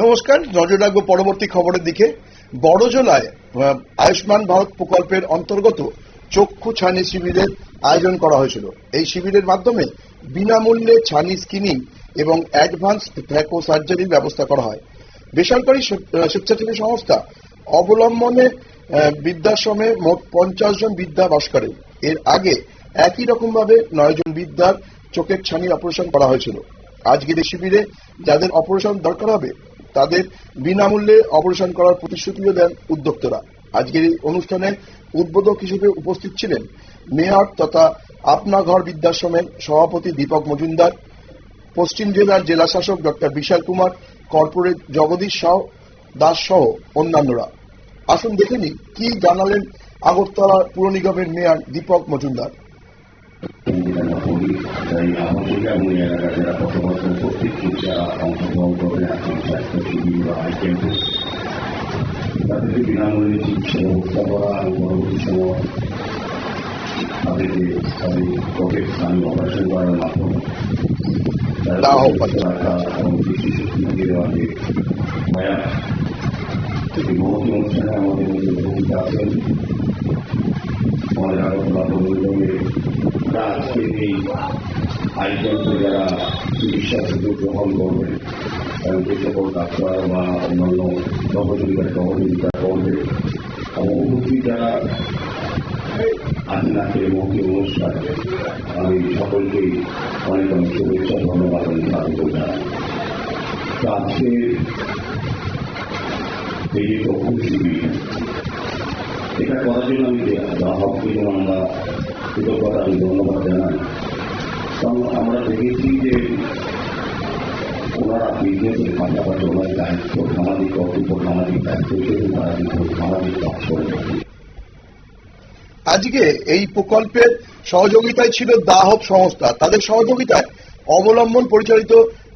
নমস্কার, নজর রাখবো পরবর্তী খবরের দিকে। বড়জলায় আয়ুষ্মান ভারত প্রকল্পের অন্তর্গত চক্ষু ছানি শিবিরের আয়োজন করা হয়েছিল। এই শিবিরের মাধ্যমে বিনামূল্যে ছানি স্ক্রিনিং এবং অ্যাডভান্স ফ্যাকো সার্জারির ব্যবস্থা করা হয়। বেসরকারি স্বেচ্ছাসেবী সংস্থা অবলম্বনে বৃদ্ধাশ্রমে মোট 50 জন বৃদ্ধা বাস করে। এর আগে একই রকম ভাবে 9 জন বৃদ্ধার চোখের ছানির অপারেশন করা হয়েছিল। আজকের এই শিবিরে যাদের অপারেশন দরকার হবে তাদের বিনামূল্যে অপারেশন করার প্রতিশ্রুতিও দেন উদ্যোক্তারা। আজকের এই অনুষ্ঠানে উদ্বোধক হিসেবে উপস্থিত ছিলেন মেয়র তথা আপনা ঘর বৃদ্ধাশ্রমের সভাপতি দীপক মজুমদার, পশ্চিম জেলার জেলা শাসক ডক্টর বিশাল কুমার, কর্পোরেট জগদীশ দাস সহ অন্যান্যরা। আসুন দেখে নিই কি জানালেন আগরতলা পুর নিগমের মেয়র দীপক মজুমদার। তাই আমাদের এমন এলাকা যারা পথবর্তন প্রত্যেকটি যারা অংশগ্রহণ করবেন এখন স্বাস্থ্য শিবির বা ক্যাম্পে তাদেরকে বিনামূল্যে চিকিৎসা ব্যবস্থা করা এবং পরবর্তী সময় তাদেরকে তাদের চোখের স্থানীয় অপারেশন করার মাধ্যমে রাখা এবং দৃষ্টিশক্তি ফিরে দেওয়া যে প্রয়াস এই মহতি অনুষ্ঠানে আমাদের মধ্যে ভূমিকা আছেন আমাদের আগরতলা পৌরনিগমের আজকের এই আয়োজনকে যারা চিকিৎসা সুযোগ গ্রহণ করবেন এবং যে সকল ডাক্তার বা অন্যান্য সহযোগিতার সহযোগিতা করবে এবং উপস্থিত যারা আছেন আজকের মহতি অনুষ্ঠানে আমি সকলকেই অনেক অনেক শুভেচ্ছা ধন্যবাদ স্বাগত জানাই। তো আজকে এই যে চক্ষু শিবির এটা করার জন্য আমি হককে যেমন আমরা কৃতজ্ঞতা আমি ধন্যবাদ জানাই। কারণ আমরা দেখেছি যে ওনারা বিজনেসের পাশাপাশি ওনার দায়িত্ব সামাজিক কর্তব্য সামাজিক দায়িত্ব হিসেবে তারা কিন্তু সামাজিক কাজ করে থাকি। আজকে এই প্রকল্পের সহযোগিতায় ছিল দাহব সংস্থা। তাদের সহযোগিতায় অবলম্বন পরিচালিত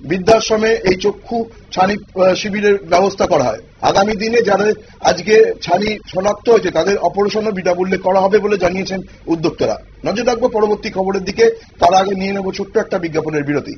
বৃদ্ধাশ্রমে এই চক্ষু ছানি শিবিরের ব্যবস্থা করা হয়। আগামী দিনে যারা আজকে ছানি শনাক্ত হয়েছে তাদের অপারেশনও বিনামূল্যে করা হবে বলে জানিয়েছেন উদ্যোক্তারা। নজর রাখবো পরবর্তী খবরের দিকে। তার আগে নিয়ে নেব ছোট্ট একটা বিজ্ঞাপনের বিরতি।